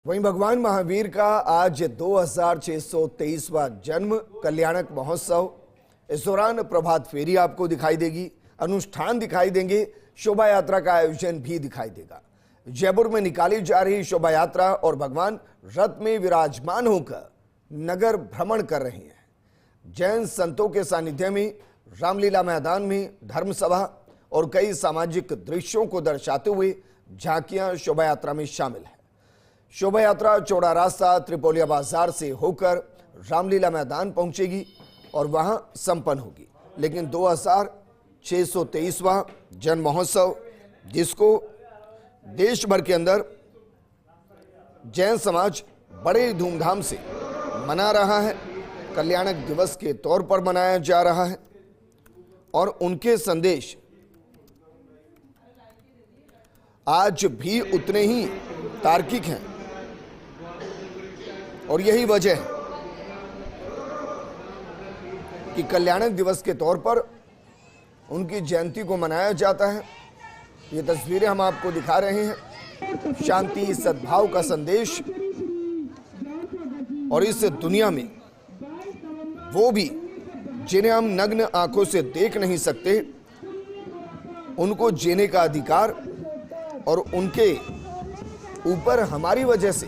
वहीं भगवान महावीर का आज 2623वां जन्म कल्याणक महोत्सव। इस दौरान प्रभात फेरी आपको दिखाई देगी, अनुष्ठान दिखाई देंगे, शोभा यात्रा का आयोजन भी दिखाई देगा। जयपुर में निकाली जा रही शोभा यात्रा और भगवान रथ में विराजमान होकर नगर भ्रमण कर रहे हैं। जैन संतों के सानिध्य में रामलीला मैदान में धर्म सभा और कई सामाजिक दृश्यों को दर्शाते हुए झांकियां शोभा यात्रा में शामिल है। शोभा यात्रा चौड़ा रास्ता त्रिपोलिया बाजार से होकर रामलीला मैदान पहुंचेगी और वहां संपन्न होगी। लेकिन 2623वां जन्म महोत्सव, जिसको देश भर के अंदर जैन समाज बड़े धूमधाम से मना रहा है, कल्याणक दिवस के तौर पर मनाया जा रहा है और उनके संदेश आज भी उतने ही तार्किक हैं। और यही वजह है कि कल्याणक दिवस के तौर पर उनकी जयंती को मनाया जाता है। ये तस्वीरें हम आपको दिखा रहे हैं, शांति सद्भाव का संदेश। और इस दुनिया में वो भी जिन्हें हम नग्न आंखों से देख नहीं सकते, उनको जीने का अधिकार और उनके ऊपर हमारी वजह से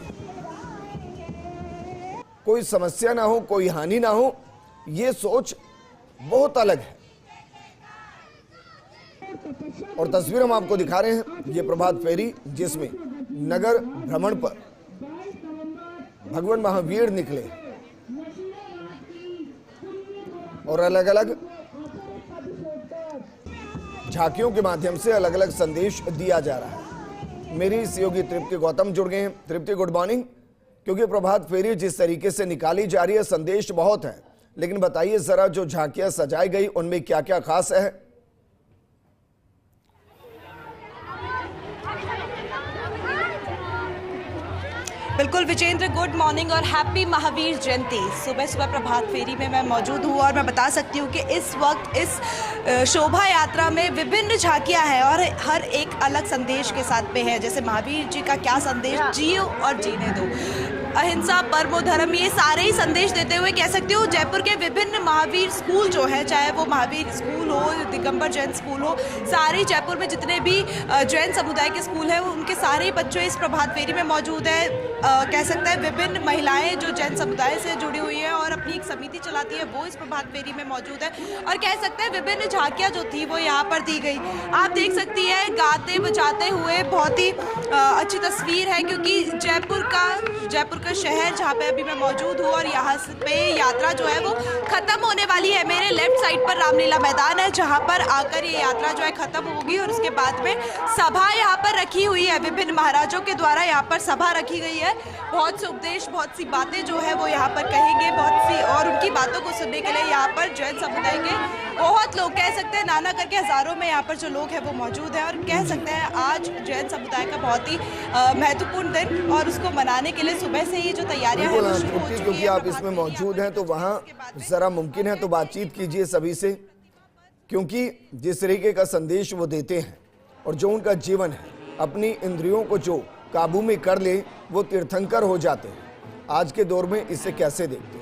कोई समस्या ना हो, कोई हानि ना हो, ये सोच बहुत अलग है। और तस्वीर हम आपको दिखा रहे हैं, ये प्रभात फेरी जिसमें नगर भ्रमण पर भगवान महावीर निकले और अलग अलग झांकियों के माध्यम से अलग अलग संदेश दिया जा रहा है। मेरी सहयोगी तृप्ति गौतम जुड़ गए हैं। तृप्ति, गुड मॉर्निंग। क्योंकि प्रभात फेरी जिस तरीके से निकाली जा रही है, संदेश बहुत है, लेकिन बताइए जरा जो झांकियां सजाई गई उनमें क्या क्या खास है? बिल्कुल विजेंद्र, गुड मॉर्निंग और हैप्पी महावीर जयंती। सुबह सुबह प्रभात फेरी में मैं मौजूद हूँ और मैं बता सकती हूँ कि इस वक्त इस शोभा यात्रा में विभिन्न झांकियाँ हैं और हर एक अलग संदेश के साथ में है। जैसे महावीर जी का क्या संदेश, जियो और जीने दो, अहिंसा परमो धर्म, ये सारे ही संदेश देते हुए कह सकती हूँ जयपुर के विभिन्न महावीर स्कूल जो है, चाहे वो महावीर स्कूल हो, दिगंबर जैन स्कूल हो, सारे जयपुर में जितने भी जैन समुदाय के स्कूल हैं उनके सारे बच्चे इस प्रभात फेरी में मौजूद है। कह सकते हैं विभिन्न महिलाएं जो जैन समुदाय से जुड़ी हुई हैं और अपनी एक समिति चलाती है, वो इस प्रभात फेरी में मौजूद है। और कह सकते हैं विभिन्न झांकियां जो थी वो यहाँ पर दी गई। आप देख सकती है गाते बजाते हुए, बहुत ही अच्छी तस्वीर है क्योंकि जयपुर का शहर जहाँ पे अभी मैं मौजूद हूँ और यहाँ पे यात्रा जो है वो खत्म होने वाली है। मेरे लेफ्ट साइड पर रामलीला मैदान है जहाँ पर आकर ये यात्रा जो है खत्म होगी और उसके बाद में सभा यहाँ पर रखी हुई है। विभिन्न महाराजों के द्वारा यहाँ पर सभा रखी गई है। बहुत से उपदेश, बहुत सी बातें जो है वो यहाँ पर कहेंगे, बहुत सी, और उनकी बातों को सुनने के लिए यहाँ पर जैन समुदाय के बहुत लोग, कह सकते हैं नाना करके हजारों में यहाँ पर जो लोग हैं वो मौजूद हैं। और कह सकते हैं आज जैन समुदाय का बहुत ही महत्वपूर्ण दिन और उसको मनाने के लिए सुबह से ही जो तैयारियां हैं वो शुरू हो चुकी हैं। क्योंकि आप इसमें मौजूद हैं तो वहाँ जरा मुमकिन है तो बातचीत कीजिए सभी से, क्योंकि जिस तरीके का संदेश वो देते हैं और जो उनका जीवन है, अपनी इंद्रियों को जो काबू में कर ले वो तीर्थंकर हो जाते हैं। आज के दौर में इसे कैसे देखते हैं?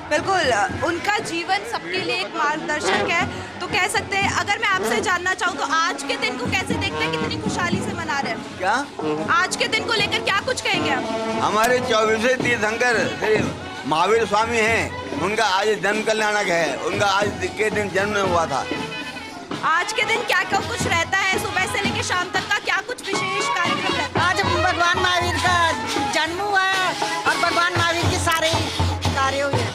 बिल्कुल, उनका जीवन सबके लिए एक मार्गदर्शक है। तो कह सकते हैं, अगर मैं आपसे जानना चाहूँ तो आज के दिन को कैसे देखते हैं, कितनी खुशहाली से मना रहे हैं? क्या आज के दिन को लेकर क्या कुछ कहेंगे आप? हमारे 24वें तीर्थंकर श्री महावीर स्वामी हैं, उनका आज जन्म कल्याणक है। उनका आज के दिन जन्म हुआ था। आज के दिन क्या क्या कुछ रहता है, सुबह से लेकर शाम तक का क्या कुछ विशेष कार्यक्रम रहता है? आज भगवान महावीर का जन्म हुआ है और भगवान महावीर के सारे कार्य हुए हैं।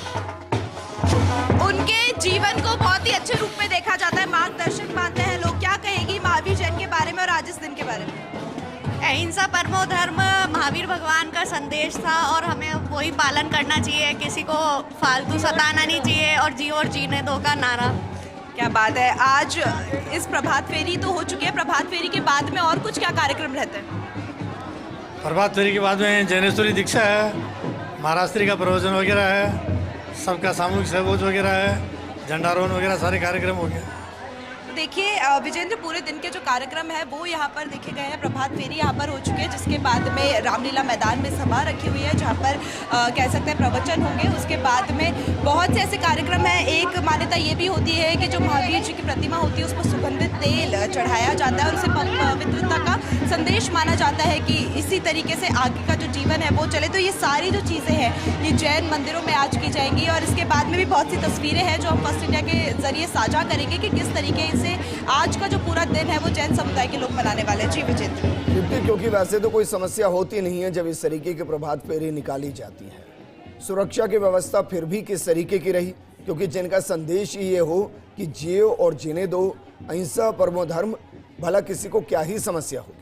उनके जीवन को बहुत ही अच्छे रूप में देखा जाता है, मार्गदर्शक मानते हैं लोग। क्या कहेगी महावीर जैन के बारे में और आज इस दिन के बारे में? अहिंसा परमो धर्म महावीर भगवान का संदेश था और हमें वही पालन करना चाहिए। किसी को फालतू सताना नहीं चाहिए और जियो और जीने दो का नारा। क्या बात है। आज इस प्रभात फेरी तो हो चुकी है, प्रभात फेरी के बाद में और कुछ क्या कार्यक्रम रहते हैं? प्रभात फेरी के बाद में जैनेश्वरी दीक्षा है, महाराष्ट्री का प्रवचन वगैरह है, सबका सामूहिक सहभोज वगैरह है, झंडारोहण वगैरह सारे कार्यक्रम हो गए। देखिए विजेंद्र, पूरे दिन के जो कार्यक्रम है वो यहाँ पर देखे गए हैं। प्रभात फेरी यहाँ पर हो चुकी है, जिसके बाद में रामलीला मैदान में सभा रखी हुई है, जहाँ पर कह सकते हैं प्रवचन होंगे। उसके बाद में बहुत से ऐसे कार्यक्रम हैं। एक मान्यता ये भी होती है कि जो महावीर जी की प्रतिमा होती है उस पर सुगंधित तेल चढ़ाया जाता है और उसे पवित्रता का संदेश माना जाता है कि इसी तरीके से आगे का जो जीवन है वो चले। तो ये सारी जो चीज़ें हैं ये जैन मंदिरों में आज की जाएंगी और इसके बाद में भी बहुत सी तस्वीरें हैं जो हम फर्स्ट इंडिया के जरिए साझा करेंगे कि किस तरीके से आज का जो पूरा दिन है वो जैन समुदाय के लोग मनाने वाले हैं। जी विजेंद्र, क्योंकि वैसे तो कोई समस्या होती नहीं है जब इस तरीके की प्रभात फेरी निकाली जाती है। सुरक्षा की व्यवस्था फिर भी किस तरीके की रही, क्योंकि जिनका संदेश ही ये हो कि जियो और जीने दो, अहिंसा परमो धर्म, भला किसी को क्या ही समस्या होगी।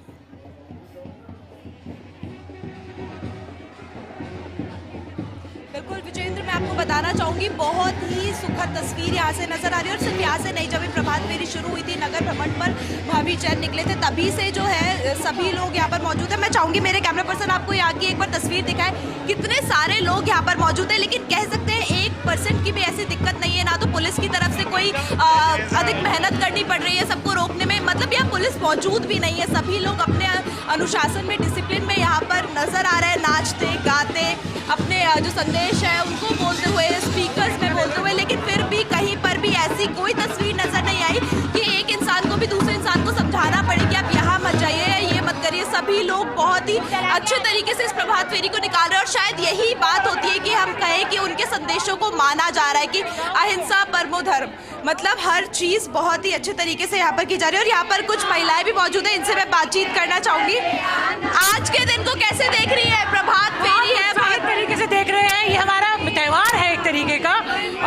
बिल्कुल विजेंद्र, मैं आपको बताना चाहूंगी बहुत ही सुखद तस्वीर यहाँ से नजर आ रही है। और सिर्फ यहाँ से नहीं, जब ये प्रभात फेरी शुरू हुई थी नगर भ्रमण पर महावीर जैन निकले थे, तभी से जो है सभी लोग यहाँ पर मौजूद है। मैं चाहूंगी मेरे कैमरा पर्सन आपको यहाँ की एक बार तस्वीर दिखाए, कितने सारे लोग यहाँ पर मौजूद है। लेकिन कह सकते हैं 1% की भी ऐसी दिक्कत नहीं है, ना तो पुलिस की तरफ से कोई अधिक मेहनत करनी पड़ रही है सबको रोकने में। मतलब यहाँ पुलिस मौजूद भी नहीं है, सभी लोग अपने अनुशासन में, डिसिप्लिन में यहाँ पर नजर आ रहे हैं, नाचते गाते अपने जो संदेश है उनको बोलते हुए, स्पीकर्स में बोलते हुए। लेकिन फिर भी कहीं पर भी ऐसी कोई तस्वीर नजर नहीं आई कि एक इंसान को भी दूसरे इंसान को समझाना पड़े कि आप यहाँ मत जाइए या ये मत करिए। सभी लोग बहुत ही अच्छे तरीके से इस प्रभात फेरी को निकाल रहे हैं और शायद यही बात होती है कि हम कहें कि उनके संदेशों को माना जा रहा है कि अहिंसा परमो धर्म, मतलब हर चीज बहुत ही अच्छे तरीके से यहाँ पर की जा रही है। और यहाँ पर कुछ महिलाएं भी मौजूद है, इनसे मैं बातचीत करना चाहूंगी। आज के दिन को कैसे देख रही है? प्रभात फेरी है, बहुत तरीके से देख रहे हैं, ये हमारा त्योहार है एक तरीके का,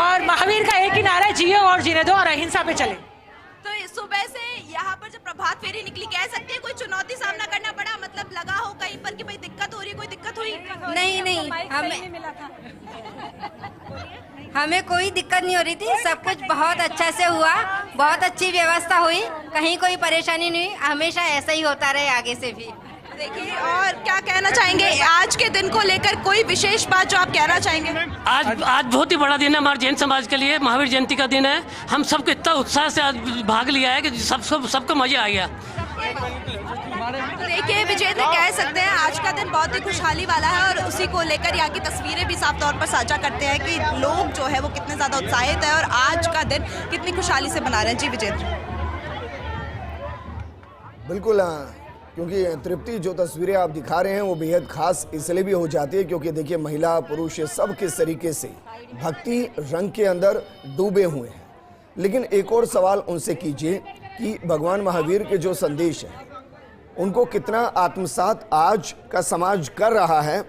और महावीर का एक ही नारा है, जियो और जीने दो और अहिंसा पे चले। तो सुबह से यहाँ पर जब प्रभात फेरी निकली, कह सकते हैं कोई चुनौती सामना करना पड़ा? मतलब लगा हो कहीं पर कि भाई दिक्कत हो रही है, कोई दिक्कत हुई? नहीं, हमें कोई दिक्कत नहीं हो रही थी, सब कुछ बहुत अच्छा से हुआ, बहुत अच्छी व्यवस्था हुई, कहीं कोई परेशानी नहीं। हमेशा ऐसा ही होता रहे आगे से भी। देखिए, और क्या कहना चाहेंगे आज के दिन को लेकर? कोई विशेष बात जो आप कहना चाहेंगे? आज बहुत ही बड़ा दिन है हमारे जैन समाज के लिए, महावीर जयंती का दिन है। हम सबको इतना उत्साह से आज भाग लिया है कि सबको मजा आ गया। देखिए विजेंद्र, कह सकते हैं आज का दिन बहुत ही खुशहाली वाला है और उसी को लेकर यहाँ की तस्वीरें भी साफ तौर पर साझा करते हैं कि लोग जो है वो कितने ज्यादा उत्साहित है और आज का दिन कितनी खुशहाली से मना रहे हैं। जी विजेंद्र, बिल्कुल, क्योंकि तृप्ति, जो तस्वीरें आप दिखा रहे हैं वो बेहद खास इसलिए भी हो जाती है क्योंकि देखिए महिला पुरुष सब किस तरीके से भक्ति रंग के अंदर डूबे हुए हैं। लेकिन एक और सवाल उनसे कीजिए कि भगवान महावीर के जो संदेश हैं उनको कितना आत्मसात आज का समाज कर रहा है,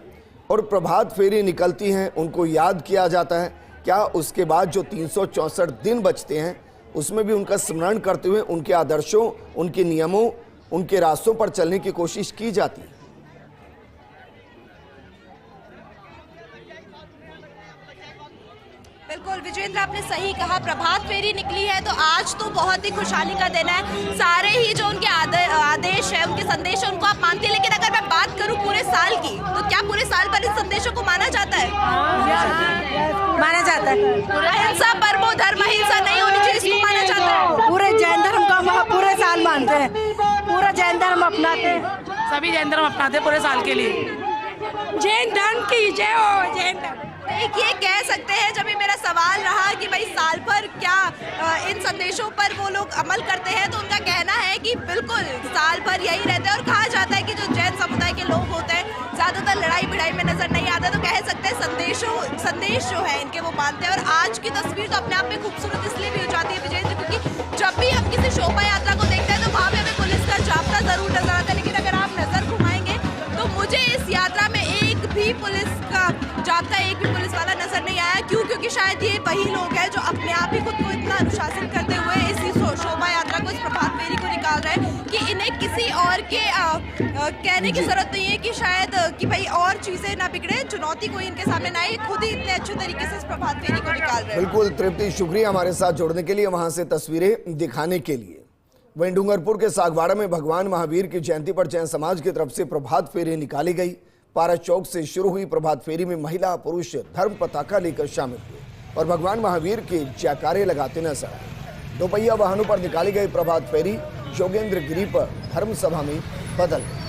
और प्रभात फेरी निकलती हैं, उनको याद किया जाता है। क्या उसके बाद जो 364 दिन बचते हैं उसमें भी उनका स्मरण करते हुए उनके आदर्शों, उनके नियमों, उनके रास्तों पर चलने की कोशिश की जाती है? बिल्कुल विजेंद्र, आपने सही कहा। प्रभात फेरी निकली है तो आज तो बहुत ही खुशहाली का दिन है। सारे ही जो उनके आदेश है, उनके संदेश है, उनको आप मानते हैं। लेकिन अगर मैं बात करूं पूरे साल की, तो क्या पूरे साल भर इन संदेशों को माना जाता है? माना जाता है। अहिंसा परमो धर्म, अहिंसा नहीं होनी चाहिए, इसको माना जाता है। पूरे जैन धर्म का हम पूरे साल मानते हैं, पूरा जैन धर्म अपनाते हैं, सभी जैन धर्म अपनाते हैं पूरे साल के लिए। जैन धर्म की जय हो। जैन धर्म ये कह सकते हैं, जब ये मेरा सवाल रहा कि भाई साल भर क्या इन संदेशों पर वो लोग अमल करते हैं, तो उनका कहना है कि बिल्कुल साल भर यही रहता है। और कहा जाता है कि जो जैन समुदाय के लोग होते हैं ज्यादातर लड़ाई भिड़ाई में नजर नहीं आते, तो कह सकते हैं संदेश जो है इनके वो मानते हैं। और आज की तस्वीर तो अपने आप में खूबसूरत इसलिए भी हो जाती है विजेंद्र, क्योंकि जब भी हम किसी शोभा यात्रा को देखते हैं तो वहाँ पे हमें पुलिस का जाब्ता जरूर नजर आता है। लेकिन अगर आप नजर घुमाएंगे तो मुझे इस यात्रा में एक भी पुलिस का जाब्ता, एक भी पुलिस वाला नजर नहीं आया। क्यों? क्योंकि शायद ये वही लोग हैं जो अपने आप ही खुद को इतना अनुशासन करते हुए इसी शोभा यात्रा को, इस प्रभात फेरी को निकाल रहे हैं कि इन्हें किसी और के कहने की जरूरत नहीं है कि शायद कि भाई और चीजें ना बिगड़े, चुनौती कोई इनके सामने ना आए, खुद ही इतने अच्छे तरीके से इस प्रभात फेरी को निकाल रहे हैं। बिल्कुल तृप्ति, शुक्रिया हमारे साथ जुड़ने के लिए, वहां से तस्वीरें दिखाने के लिए। वहीं डूंगरपुर के सागवाड़ा में भगवान महावीर की जयंती पर जैन समाज की तरफ से प्रभात फेरी निकाली गई। पारा चौक से शुरू हुई प्रभात फेरी में महिला पुरुष धर्म पताका लेकर शामिल हुए और भगवान महावीर के जयकारे लगाते नजर आए। दोपहिया वाहनों पर निकाली गई प्रभात फेरी जोगेंद्र गिरी पर धर्म सभा में बदल गई।